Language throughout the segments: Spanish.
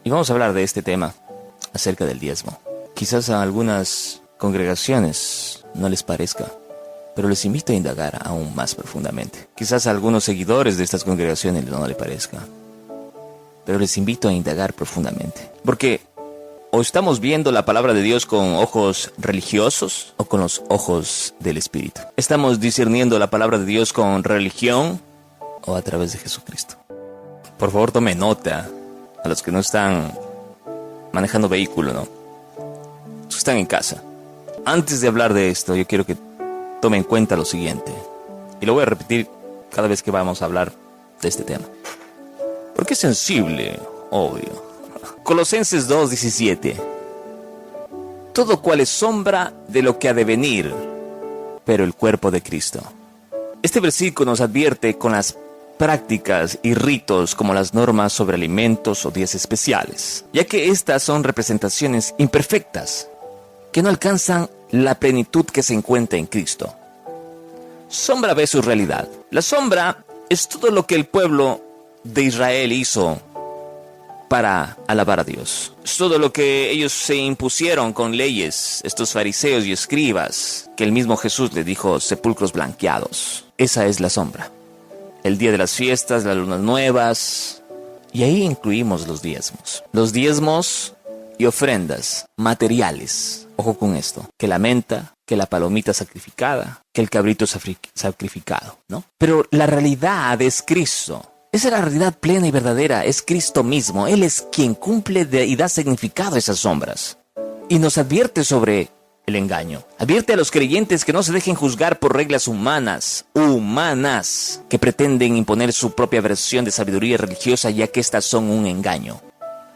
Y vamos a hablar de este tema acerca del diezmo. Quizás a algunas congregaciones no les parezca, pero les invito a indagar aún más profundamente. Quizás a algunos seguidores de estas congregaciones no les parezca, pero les invito a indagar profundamente. Porque o estamos viendo la palabra de Dios con ojos religiosos o con los ojos del Espíritu. Estamos discerniendo la palabra de Dios con religión o a través de Jesucristo. Por favor, tome nota a los que no están manejando vehículo, ¿no? Los que están en casa. Antes de hablar de esto, yo quiero que tome en cuenta lo siguiente. Y lo voy a repetir cada vez que vamos a hablar de este tema. Porque es sensible, obvio. Colosenses 2:17. Todo cual es sombra de lo que ha de venir, pero el cuerpo de Cristo. Este versículo nos advierte con las prácticas y ritos como las normas sobre alimentos o días especiales, ya que estas son representaciones imperfectas, que no alcanzan la plenitud que se encuentra en Cristo. Sombra versus realidad. La sombra es todo lo que el pueblo de Israel hizo para alabar a Dios. Es todo lo que ellos se impusieron con leyes, estos fariseos y escribas, que el mismo Jesús le dijo sepulcros blanqueados. Esa es la sombra. El día de las fiestas, las lunas nuevas, y ahí incluimos los diezmos. Los diezmos y ofrendas materiales. Ojo con esto, que la menta, que la palomita sacrificada, que el cabrito sacrificado, ¿no? Pero la realidad es Cristo. Esa es la realidad plena y verdadera, es Cristo mismo. Él es quien cumple y da significado a esas sombras. Y nos advierte sobre el engaño. Advierte a los creyentes que no se dejen juzgar por reglas humanas, que pretenden imponer su propia versión de sabiduría religiosa, ya que estas son un engaño.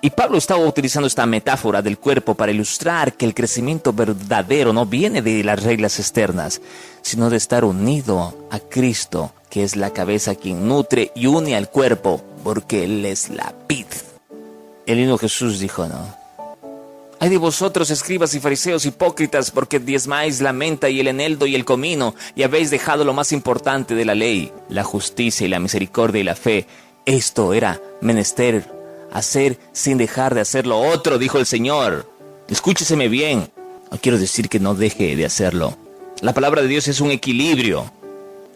Y Pablo estaba utilizando esta metáfora del cuerpo para ilustrar que el crecimiento verdadero no viene de las reglas externas, sino de estar unido a Cristo, que es la cabeza quien nutre y une al cuerpo, porque Él es la vid. El mismo Jesús dijo, ¿no? Ay de vosotros, escribas y fariseos hipócritas, porque diezmáis la menta y el eneldo y el comino, y habéis dejado lo más importante de la ley, la justicia y la misericordia y la fe. Esto era menester hacer sin dejar de hacer lo otro, dijo el Señor. Escúcheseme bien. No quiero decir que no deje de hacerlo. La palabra de Dios es un equilibrio.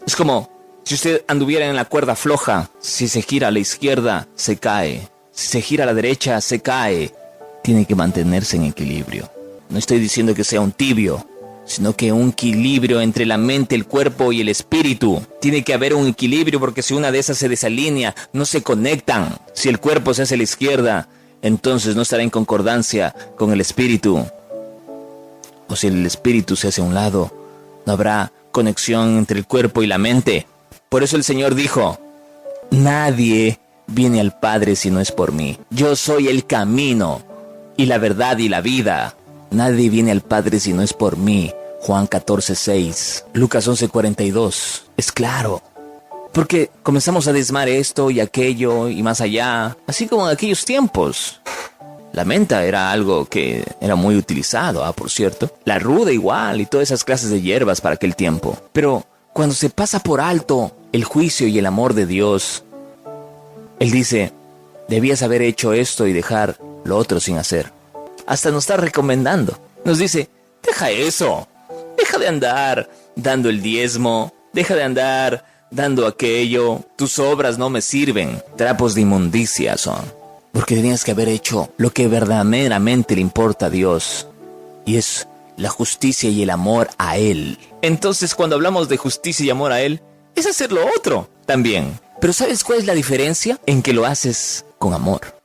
Es como si usted anduviera en la cuerda floja. Si se gira a la izquierda, se cae. Si se gira a la derecha, se cae. Tiene que mantenerse en equilibrio. No estoy diciendo que sea un tibio, sino que un equilibrio entre la mente, el cuerpo y el espíritu. Tiene que haber un equilibrio, porque si una de esas se desalinea, no se conectan. Si el cuerpo se hace a la izquierda, entonces no estará en concordancia con el espíritu. O si el espíritu se hace a un lado, no habrá conexión entre el cuerpo y la mente. Por eso el Señor dijo, nadie viene al Padre si no es por mí. Yo soy el camino y la verdad y la vida. Nadie viene al Padre si no es por mí. Juan 14:6. Lucas 11:42. Es claro. Porque comenzamos a diezmar esto y aquello y más allá. Así como en aquellos tiempos. La menta era algo que era muy utilizado, por cierto. La ruda igual y todas esas clases de hierbas para aquel tiempo. Pero cuando se pasa por alto el juicio y el amor de Dios, Él dice, debías haber hecho esto y dejar lo otro sin hacer. Hasta nos está recomendando. Nos dice, deja eso. Deja de andar dando el diezmo. Deja de andar dando aquello. Tus obras no me sirven. Trapos de inmundicia son. Porque tenías que haber hecho lo que verdaderamente le importa a Dios. Y es la justicia y el amor a Él. Entonces, cuando hablamos de justicia y amor a Él, es hacer lo otro también. Pero ¿sabes cuál es la diferencia? En que lo haces con amor.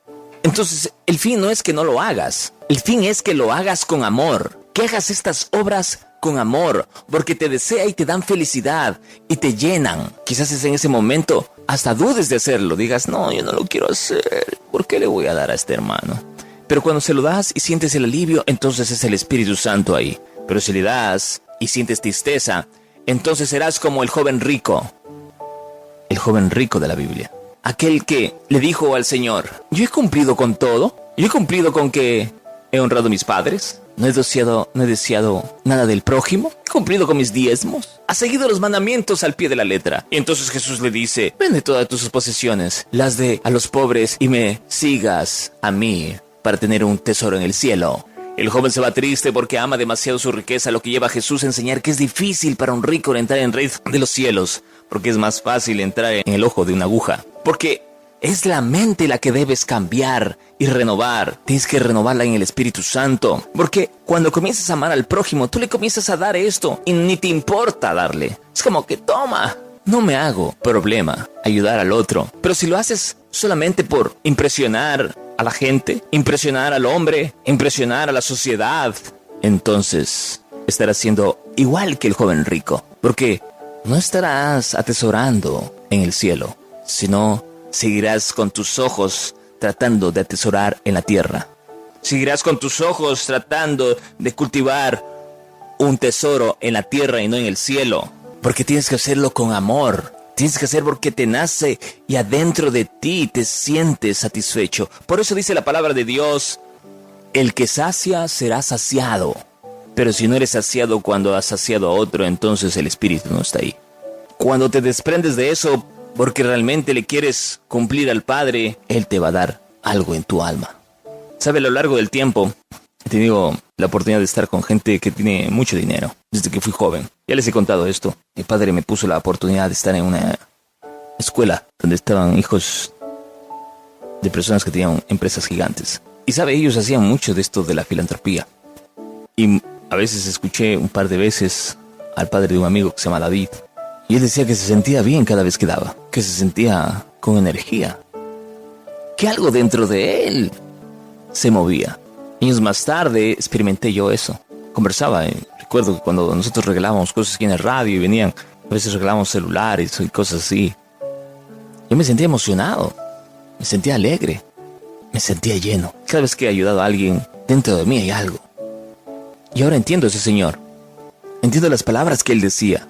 Entonces, el fin no es que no lo hagas. El fin es que lo hagas con amor. Que hagas estas obras con amor. Porque te desea y te dan felicidad. Y te llenan. Quizás es en ese momento hasta dudes de hacerlo. Digas, no, yo no lo quiero hacer. ¿Por qué le voy a dar a este hermano? Pero cuando se lo das y sientes el alivio, entonces es el Espíritu Santo ahí. Pero si le das y sientes tristeza, entonces serás como el joven rico. El joven rico de la Biblia. Aquel que le dijo al Señor, yo he cumplido con todo. Yo he cumplido con que he honrado a mis padres. ¿No he deseado nada del prójimo? ¿He cumplido con mis diezmos? ¿Has seguido los mandamientos al pie de la letra? Y entonces Jesús le dice, vende todas tus posesiones, las de a los pobres y me sigas a mí para tener un tesoro en el cielo. El joven se va triste porque ama demasiado su riqueza, lo que lleva a Jesús a enseñar que es difícil para un rico entrar en el reino de los cielos, porque es más fácil entrar en el ojo de una aguja. Porque es la mente la que debes cambiar y renovar. Tienes que renovarla en el Espíritu Santo. Porque cuando comienzas a amar al prójimo, tú le comienzas a dar esto y ni te importa darle. Es como que toma. No me hago problema ayudar al otro. Pero si lo haces solamente por impresionar a la gente, impresionar al hombre, impresionar a la sociedad, entonces estarás siendo igual que el joven rico. Porque no estarás atesorando en el cielo, sino seguirás con tus ojos tratando de atesorar en la tierra. Seguirás con tus ojos tratando de cultivar un tesoro en la tierra y no en el cielo. Porque tienes que hacerlo con amor. Tienes que hacer porque te nace y adentro de ti te sientes satisfecho. Por eso dice la palabra de Dios, el que sacia será saciado. Pero si no eres saciado cuando has saciado a otro, entonces el espíritu no está ahí. Cuando te desprendes de eso porque realmente le quieres cumplir al Padre, Él te va a dar algo en tu alma. ¿Sabe? A lo largo del tiempo he tenido la oportunidad de estar con gente que tiene mucho dinero desde que fui joven. Ya les he contado esto. Mi padre me puso la oportunidad de estar en una escuela donde estaban hijos de personas que tenían empresas gigantes. Y sabe, ellos hacían mucho de esto de la filantropía. Y a veces escuché un par de veces al padre de un amigo que se llama David. Y él decía que se sentía bien cada vez que daba, que se sentía con energía, que algo dentro de él se movía. Años más tarde experimenté yo eso. Conversaba, recuerdo que cuando nosotros regalábamos cosas aquí en el radio y venían, a veces regalábamos celulares y cosas así. Yo me sentía emocionado, me sentía alegre, me sentía lleno. Cada vez que he ayudado a alguien, dentro de mí hay algo. Y ahora entiendo a ese señor. Entiendo las palabras que él decía.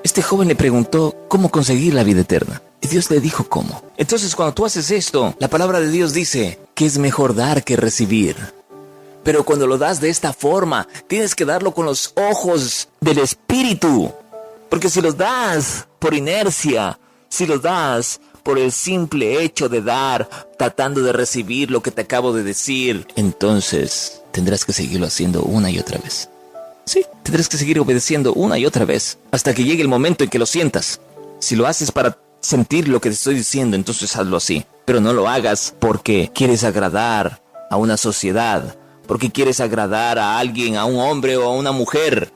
Este joven le preguntó cómo conseguir la vida eterna. Y Dios le dijo cómo. Entonces cuando tú haces esto, la palabra de Dios dice que es mejor dar que recibir. Pero cuando lo das de esta forma, tienes que darlo con los ojos del Espíritu. Porque si los das por inercia, si los das por el simple hecho de dar, tratando de recibir lo que te acabo de decir, entonces tendrás que seguirlo haciendo una y otra vez. Sí, tendrás que seguir obedeciendo una y otra vez, hasta que llegue el momento en que lo sientas. Si lo haces para sentir lo que te estoy diciendo, entonces hazlo así. Pero no lo hagas porque quieres agradar a una sociedad, porque quieres agradar a alguien, a un hombre o a una mujer.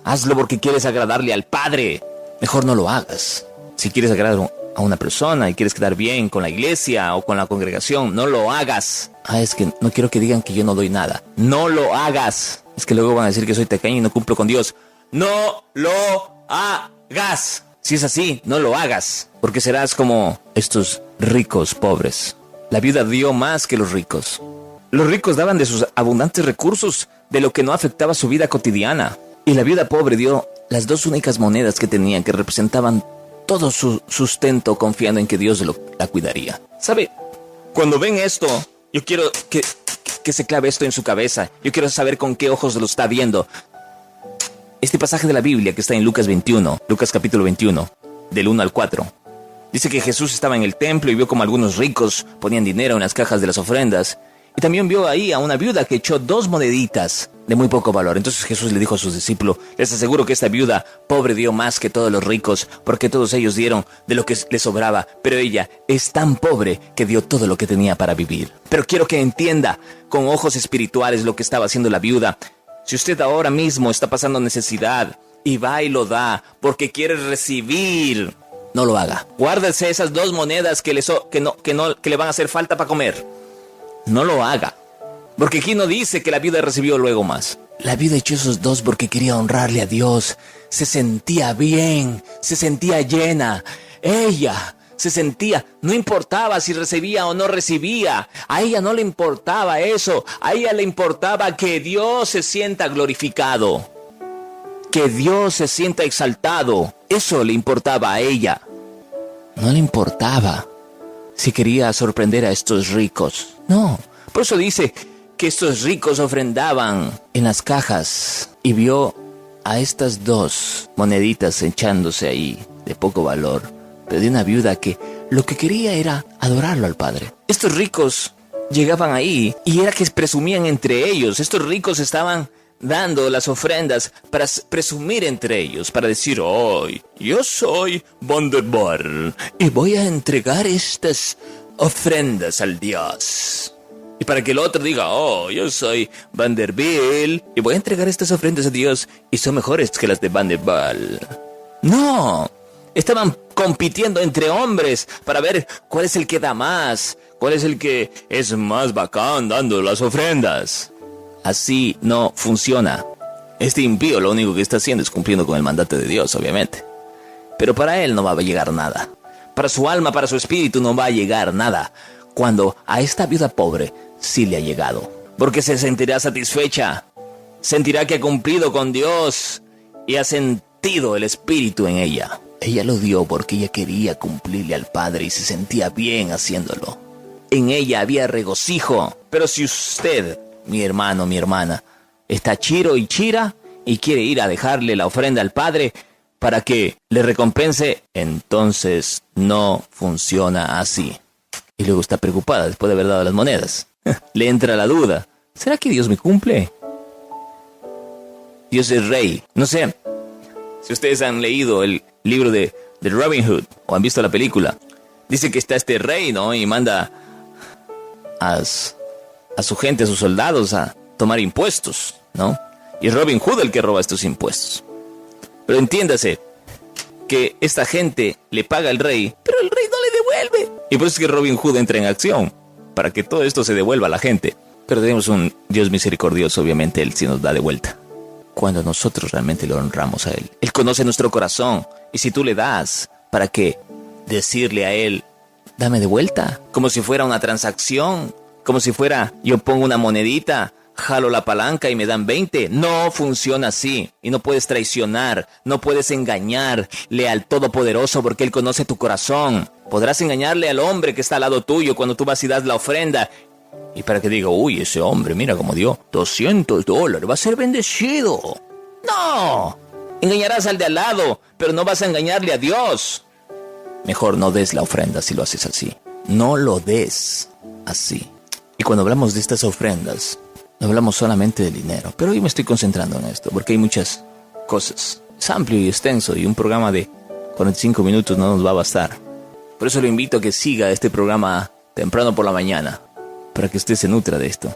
Hazlo porque quieres agradarle al Padre. Mejor no lo hagas. Si quieres agradar a una persona y quieres quedar bien con la iglesia o con la congregación, no lo hagas. Es que no quiero que digan que yo no doy nada. No lo hagas. Es que luego van a decir que soy tacaño y no cumplo con Dios. No lo hagas. Si es así, no lo hagas. Porque serás como estos ricos pobres. La viuda dio más que los ricos. Los ricos daban de sus abundantes recursos, de lo que no afectaba su vida cotidiana. Y la viuda pobre dio las dos únicas monedas que tenían, que representaban todo su sustento, confiando en que Dios la cuidaría. ¿Sabe? Cuando ven esto, yo quiero que se clave esto en su cabeza. Yo quiero saber con qué ojos lo está viendo. Este pasaje de la Biblia que está en Lucas capítulo 21, del 1 al 4. Dice que Jesús estaba en el templo y vio como algunos ricos ponían dinero en las cajas de las ofrendas. Y también vio ahí a una viuda que echó 2 moneditas de muy poco valor. Entonces Jesús le dijo a sus discípulos: les aseguro que esta viuda pobre dio más que todos los ricos, porque todos ellos dieron de lo que les sobraba, pero ella es tan pobre que dio todo lo que tenía para vivir. Pero quiero que entienda con ojos espirituales lo que estaba haciendo la viuda. Si usted ahora mismo está pasando necesidad y va y lo da porque quiere recibir, no lo haga. Guárdese esas 2 monedas que le van a hacer falta para comer. No lo haga. Porque aquí no dice que la viuda recibió luego más. La viuda echó esos 2 porque quería honrarle a Dios. Se sentía bien, se sentía llena. Ella se sentía, no importaba si recibía o no recibía. A ella no le importaba eso. A ella le importaba que Dios se sienta glorificado, que Dios se sienta exaltado. Eso le importaba a ella. No le importaba si quería sorprender a estos ricos. No, por eso dice que estos ricos ofrendaban en las cajas y vio a estas 2 moneditas echándose ahí de poco valor, pero de una viuda que lo que quería era adorarlo al Padre. Estos ricos llegaban ahí y era que presumían entre ellos. Estos ricos estaban dando las ofrendas para presumir entre ellos, para decir, hoy yo soy Vanderbilt y voy a entregar estas ofrendas al Dios. Y para que el otro diga, oh, yo soy Vanderbilt y voy a entregar estas ofrendas a Dios y son mejores que las de Vanderbilt. No, estaban compitiendo entre hombres para ver cuál es el que da más, cuál es el que es más bacán dando las ofrendas. Así no funciona. Este impío lo único que está haciendo es cumpliendo con el mandato de Dios, obviamente. Pero para él no va a llegar nada. Para su alma, para su espíritu no va a llegar nada. Cuando a esta viuda pobre sí le ha llegado. Porque se sentirá satisfecha. Sentirá que ha cumplido con Dios y ha sentido el espíritu en ella. Ella lo dio porque ella quería cumplirle al Padre y se sentía bien haciéndolo. En ella había regocijo. Pero si usted, mi hermano, mi hermana, está chiro y chira y quiere ir a dejarle la ofrenda al Padre para que le recompense, entonces no funciona así. Y luego está preocupada después de haber dado las monedas. Le entra la duda. ¿Será que Dios me cumple? Dios es rey. No sé si ustedes han leído el libro de Robin Hood o han visto la película. Dice que está este rey, ¿no? Y manda a su gente, a sus soldados, a tomar impuestos, ¿no? Y es Robin Hood el que roba estos impuestos. Pero entiéndase que esta gente le paga al rey, pero el rey no le devuelve. Y por eso es que Robin Hood entra en acción, para que todo esto se devuelva a la gente. Pero tenemos un Dios misericordioso, obviamente Él sí nos da de vuelta. Cuando nosotros realmente lo honramos a Él. Él conoce nuestro corazón. Y si tú le das, ¿para qué? Decirle a Él, dame de vuelta. Como si fuera una transacción. Como si fuera, yo pongo una monedita, jalo la palanca y me dan 20. No funciona así. Y no puedes traicionar, no puedes engañarle al Todopoderoso porque Él conoce tu corazón. Podrás engañarle al hombre que está al lado tuyo cuando tú vas y das la ofrenda. Y para que diga, uy, ese hombre, mira cómo dio $200, va a ser bendecido. No, engañarás al de al lado, pero no vas a engañarle a Dios. Mejor no des la ofrenda si lo haces así. No lo des así. Y cuando hablamos de estas ofrendas, no hablamos solamente de dinero. Pero hoy me estoy concentrando en esto, porque hay muchas cosas. Es amplio y extenso, y un programa de 45 minutos no nos va a bastar. Por eso lo invito a que siga este programa temprano por la mañana, para que usted se nutra de esto,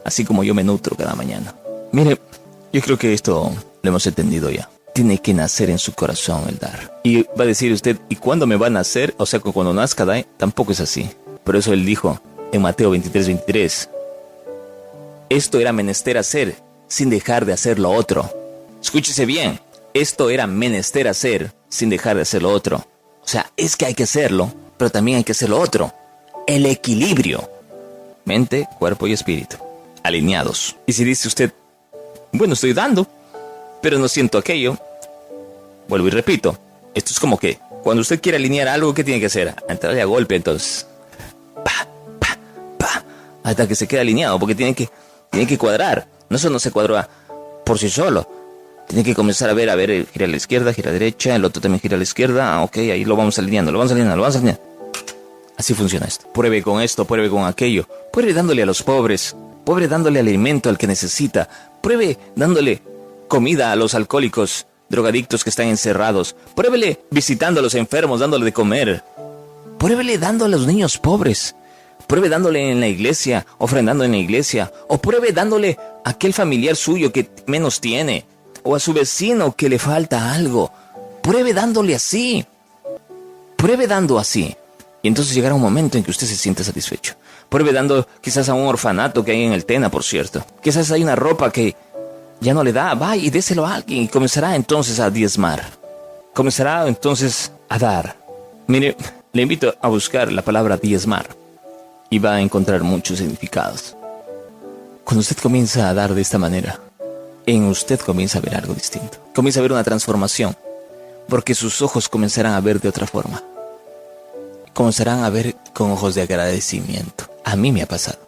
así como yo me nutro cada mañana. Mire, yo creo que esto lo hemos entendido ya. Tiene que nacer en su corazón el dar. Y va a decir usted, ¿y cuándo me va a nacer? O sea, cuando nazca, tampoco es así. Por eso él dijo en Mateo 23:23, esto era menester hacer, sin dejar de hacer lo otro. Escúchese bien, esto era menester hacer, sin dejar de hacer lo otro. O sea, es que hay que hacerlo, pero también hay que hacer lo otro. El equilibrio. Mente, cuerpo y espíritu. Alineados. Y si dice usted, bueno, estoy dando, pero no siento aquello. Vuelvo y repito. Esto es como que, cuando usted quiere alinear algo, ¿qué tiene que hacer? Entrarle a golpe, entonces. Pa, pa, pa. Hasta que se quede alineado, porque tiene que cuadrar. No, eso no se cuadra por sí solo. Tiene que comenzar a ver, gira a la izquierda, gira a la derecha, el otro también gira a la izquierda. Ah, ok, ahí lo vamos alineando. Así funciona esto. Pruebe con esto, pruebe con aquello. Pruebe dándole a los pobres. Pruebe dándole alimento al que necesita. Pruebe dándole comida a los alcohólicos, drogadictos que están encerrados. Pruébele visitando a los enfermos, dándole de comer. Pruébele dando a los niños pobres. Pruebe dándole en la iglesia, ofrendando en la iglesia. O pruebe dándole a aquel familiar suyo que menos tiene. O a su vecino que le falta algo. Pruebe dándole así. Pruebe dando así. Y entonces llegará un momento en que usted se siente satisfecho. Pruebe dando quizás a un orfanato que hay en el Tena, por cierto. Quizás hay una ropa que ya no le da. Va y déselo a alguien y comenzará entonces a diezmar. Comenzará entonces a dar. Mire, le invito a buscar la palabra diezmar. Y va a encontrar muchos significados. Cuando usted comienza a dar de esta manera, en usted comienza a ver algo distinto. Comienza a ver una transformación. Porque sus ojos comenzarán a ver de otra forma. Comenzarán a ver con ojos de agradecimiento. A mí me ha pasado.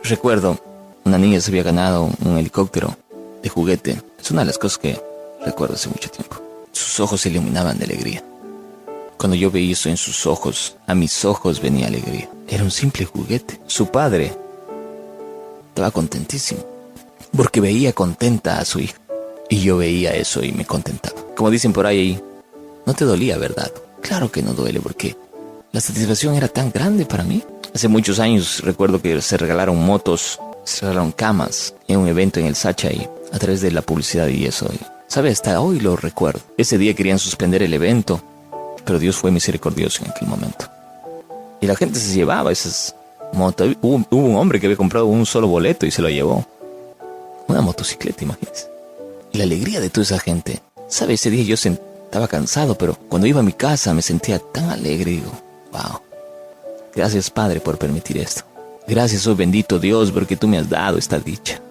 Recuerdo, una niña se había ganado un helicóptero de juguete. Es una de las cosas que recuerdo hace mucho tiempo. Sus ojos se iluminaban de alegría. Cuando yo veía eso en sus ojos, a mis ojos venía alegría. Era un simple juguete. Su padre estaba contentísimo, porque veía contenta a su hija. Y yo veía eso y me contentaba. Como dicen por ahí, no te dolía, ¿verdad? Claro que no duele, porque la satisfacción era tan grande para mí. Hace muchos años recuerdo que se regalaron motos, se regalaron camas en un evento en el Sacha y a través de la publicidad y eso. ¿Sabe? Hasta hoy lo recuerdo. Ese día querían suspender el evento, pero Dios fue misericordioso en aquel momento. Y la gente se llevaba esas motos. Hubo un hombre que había comprado un solo boleto y se lo llevó. Una motocicleta, imagínense. Y la alegría de toda esa gente. ¿Sabe? Ese día yo estaba cansado, pero cuando iba a mi casa me sentía tan alegre. Digo, wow. Gracias, Padre, por permitir esto. Gracias, oh bendito Dios, porque tú me has dado esta dicha.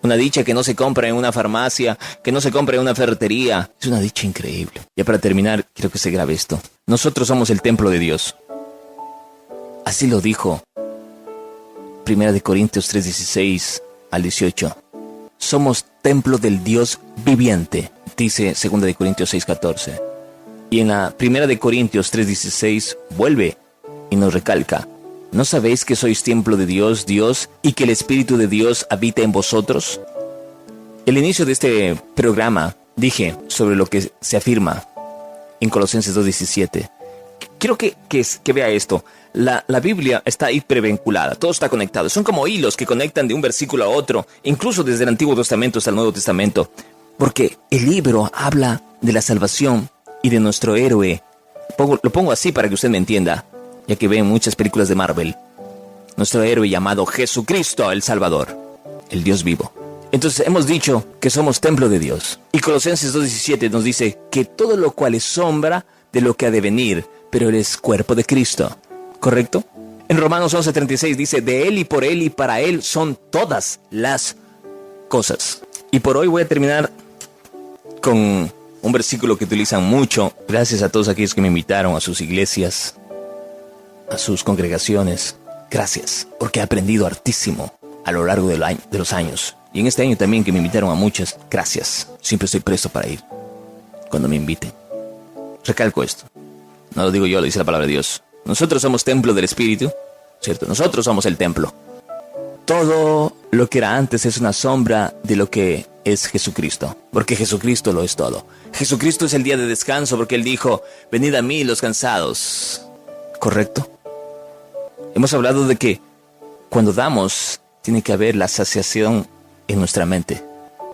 Una dicha que no se compra en una farmacia, que no se compra en una ferretería. Es una dicha increíble. Ya para terminar, quiero que se grabe esto. Nosotros somos el templo de Dios. Así lo dijo 1 Corintios 3:16 al 18. Somos templo del Dios viviente, dice 2 Corintios 6:14. Y en la 1 Corintios 3:16 vuelve y nos recalca: ¿no sabéis que sois templo de Dios, y que el Espíritu de Dios habita en vosotros? El inicio de este programa dije sobre lo que se afirma en Colosenses 2:17. Quiero que vea esto. La Biblia está hipervinculada, todo está conectado. Son como hilos que conectan de un versículo a otro, incluso desde el Antiguo Testamento hasta el Nuevo Testamento. Porque el libro habla de la salvación y de nuestro héroe. Lo pongo así para que usted me entienda, ya que ven muchas películas de Marvel. Nuestro héroe llamado Jesucristo, el Salvador, el Dios vivo. Entonces hemos dicho que somos templo de Dios. Y Colosenses 2:17 nos dice que todo lo cual es sombra de lo que ha de venir, pero Él es cuerpo de Cristo. ¿Correcto? En Romanos 11:36 dice: de Él y por Él y para Él son todas las cosas. Y por hoy voy a terminar con un versículo que utilizan mucho. Gracias a todos aquellos que me invitaron a sus iglesias, a sus congregaciones. Gracias, porque he aprendido hartísimo a lo largo de los años. Y en este año también que me invitaron a muchas. Gracias. Siempre estoy presto para ir cuando me inviten. Recalco esto. No lo digo yo, lo dice la palabra de Dios. Nosotros somos templo del Espíritu, ¿cierto? Nosotros somos el templo. Todo lo que era antes es una sombra de lo que es Jesucristo, porque Jesucristo lo es todo. Jesucristo es el día de descanso, porque Él dijo: venid a mí los cansados. ¿Correcto? Hemos hablado de que cuando damos, tiene que haber la saciación en nuestra mente,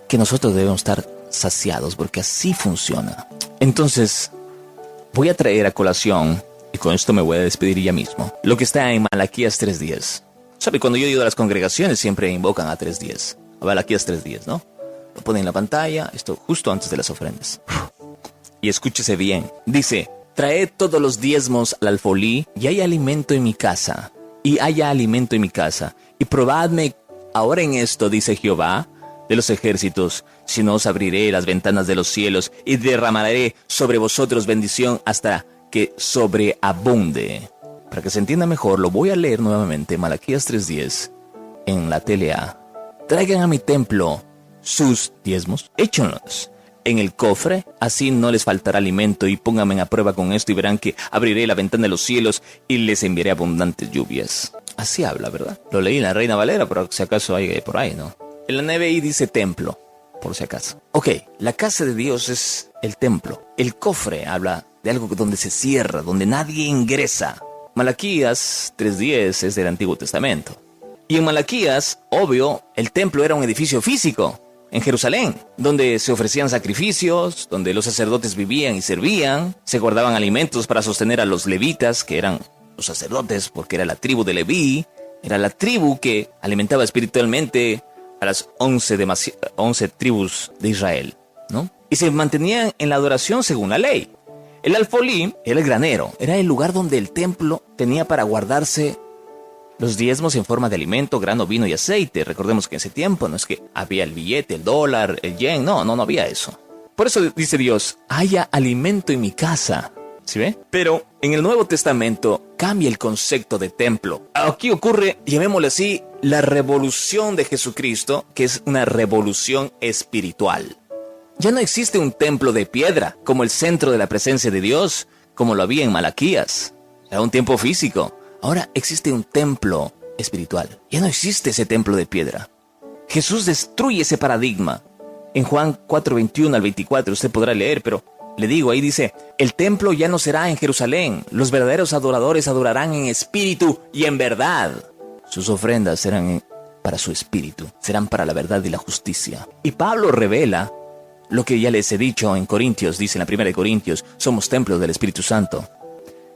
que nosotros debemos estar saciados, porque así funciona. Entonces, voy a traer a colación, y con esto me voy a despedir ya mismo, lo que está en Malaquías 3:10. ¿Sabe? Cuando yo he ido a las congregaciones siempre invocan a 3:10. A Malaquías 3:10, ¿no? Lo ponen en la pantalla, esto justo antes de las ofrendas. Y escúchese bien. Dice: traed todos los diezmos al alfolí, y haya alimento en mi casa. Y haya alimento en mi casa. Y probadme ahora en esto, dice Jehová de los ejércitos, si no os abriré las ventanas de los cielos, y derramaré sobre vosotros bendición hasta que sobreabunde. Para que se entienda mejor, lo voy a leer nuevamente, Malaquías 3:10, en la TLA. Traigan a mi templo sus diezmos, échenlos en el cofre, así no les faltará alimento, y pónganme a prueba con esto y verán que abriré la ventana de los cielos y les enviaré abundantes lluvias. Así habla, ¿verdad? Lo leí en la Reina Valera, por si acaso hay por ahí, ¿no? En la NBI dice templo, por si acaso. Ok, la casa de Dios es el templo. El cofre habla de algo donde se cierra, donde nadie ingresa. Malaquías 3:10 es del Antiguo Testamento. Y en Malaquías, obvio, el templo era un edificio físico en Jerusalén, donde se ofrecían sacrificios, donde los sacerdotes vivían y servían, se guardaban alimentos para sostener a los levitas, que eran los sacerdotes, porque era la tribu de Leví, era la tribu que alimentaba espiritualmente a las 11 tribus de Israel, ¿no? Y se mantenían en la adoración según la ley. El alfolí era el granero, era el lugar donde el templo tenía para guardarse los diezmos en forma de alimento, grano, vino y aceite. Recordemos que en ese tiempo no es que había el billete, el dólar, el yen, no había eso. Por eso dice Dios: haya alimento en mi casa. ¿Sí ve? Pero en el Nuevo Testamento cambia el concepto de templo. Aquí ocurre, llamémosle así, la revolución de Jesucristo, que es una revolución espiritual. Ya no existe un templo de piedra como el centro de la presencia de Dios, como lo había en Malaquías. Era un templo físico. Ahora existe un templo espiritual. Ya no existe ese templo de piedra. Jesús destruye ese paradigma. En Juan 4:21 al 24 usted podrá leer, pero le digo, ahí dice, el templo ya no será en Jerusalén. Los verdaderos adoradores adorarán en espíritu y en verdad. Sus ofrendas serán para su espíritu, serán para la verdad y la justicia. Y Pablo revela lo que ya les he dicho en Corintios, dice en la 1 de Corintios, somos templos del Espíritu Santo.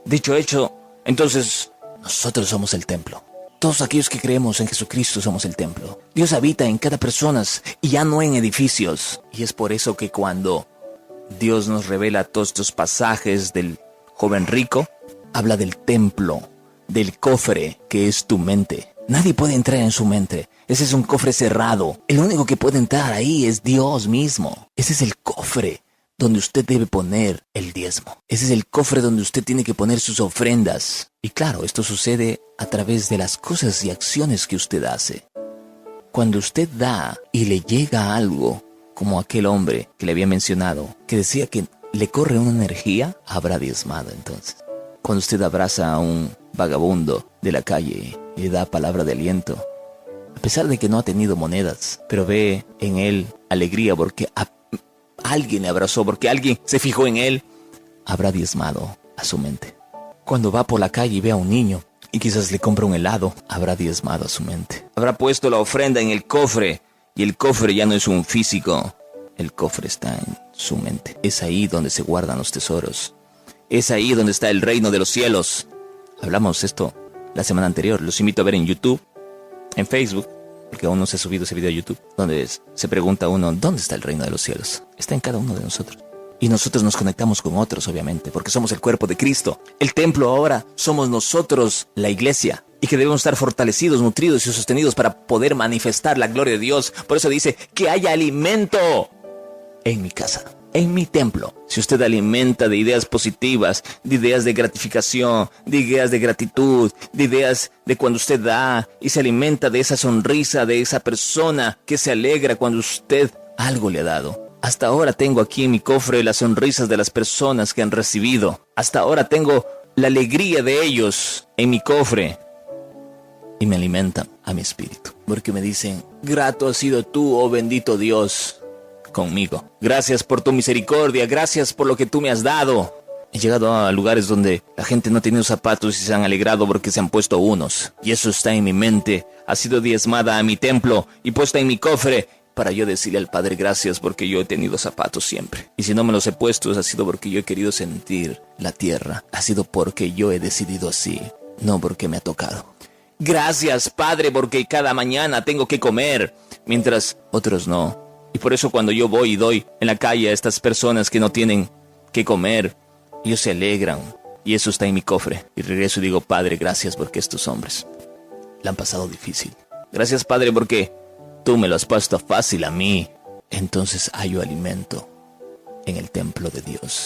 Dicho hecho, entonces, nosotros somos el templo. Todos aquellos que creemos en Jesucristo somos el templo. Dios habita en cada persona y ya no en edificios. Y es por eso que cuando Dios nos revela todos estos pasajes del joven rico, habla del templo, del cofre que es tu mente. Nadie puede entrar en su mente. Ese es un cofre cerrado. El único que puede entrar ahí es Dios mismo. Ese es el cofre donde usted debe poner el diezmo. Ese es el cofre donde usted tiene que poner sus ofrendas. Y claro, esto sucede a través de las cosas y acciones que usted hace. Cuando usted da y le llega algo, como aquel hombre que le había mencionado, que decía que le corre una energía, habrá diezmado entonces. Cuando usted abraza a un vagabundo de la calle y le da palabra de aliento, a pesar de que no ha tenido monedas, pero ve en él alegría porque alguien le abrazó, porque alguien se fijó en él, habrá diezmado a su mente. Cuando va por la calle y ve a un niño y quizás le compra un helado, habrá diezmado a su mente. Habrá puesto la ofrenda en el cofre, y el cofre ya no es un físico, el cofre está en su mente. Es ahí donde se guardan los tesoros. Es ahí donde está el reino de los cielos. Hablamos esto la semana anterior. Los invito a ver en YouTube, en Facebook, porque aún no se ha subido ese video a YouTube, donde se pregunta uno, ¿dónde está el reino de los cielos? Está en cada uno de nosotros. Y nosotros nos conectamos con otros, obviamente, porque somos el cuerpo de Cristo. El templo ahora somos nosotros, la iglesia, y que debemos estar fortalecidos, nutridos y sostenidos para poder manifestar la gloria de Dios. Por eso dice, que haya alimento en mi casa, en mi templo. Si usted alimenta de ideas positivas, de ideas de gratificación, de ideas de gratitud, de ideas de cuando usted da, y se alimenta de esa sonrisa de esa persona que se alegra cuando usted algo le ha dado. Hasta ahora tengo aquí en mi cofre las sonrisas de las personas que han recibido. Hasta ahora tengo la alegría de ellos en mi cofre. Y me alimentan a mi espíritu. Porque me dicen, grato has sido tú, oh bendito Dios, conmigo. Gracias por tu misericordia, gracias por lo que tú me has dado. He llegado a lugares donde la gente no ha tenido zapatos y se han alegrado porque se han puesto unos. Y eso está en mi mente. Ha sido diezmada a mi templo y puesta en mi cofre para yo decirle al Padre gracias porque yo he tenido zapatos siempre. Y si no me los he puesto, ha sido porque yo he querido sentir la tierra. Ha sido porque yo he decidido así, no porque me ha tocado. Gracias, Padre, porque cada mañana tengo que comer, mientras otros no. Y por eso cuando yo voy y doy en la calle a estas personas que no tienen que comer, ellos se alegran. Y eso está en mi cofre. Y regreso y digo, Padre, gracias porque estos hombres la han pasado difícil. Gracias, Padre, porque tú me lo has puesto fácil a mí. Entonces hallo alimento en el templo de Dios.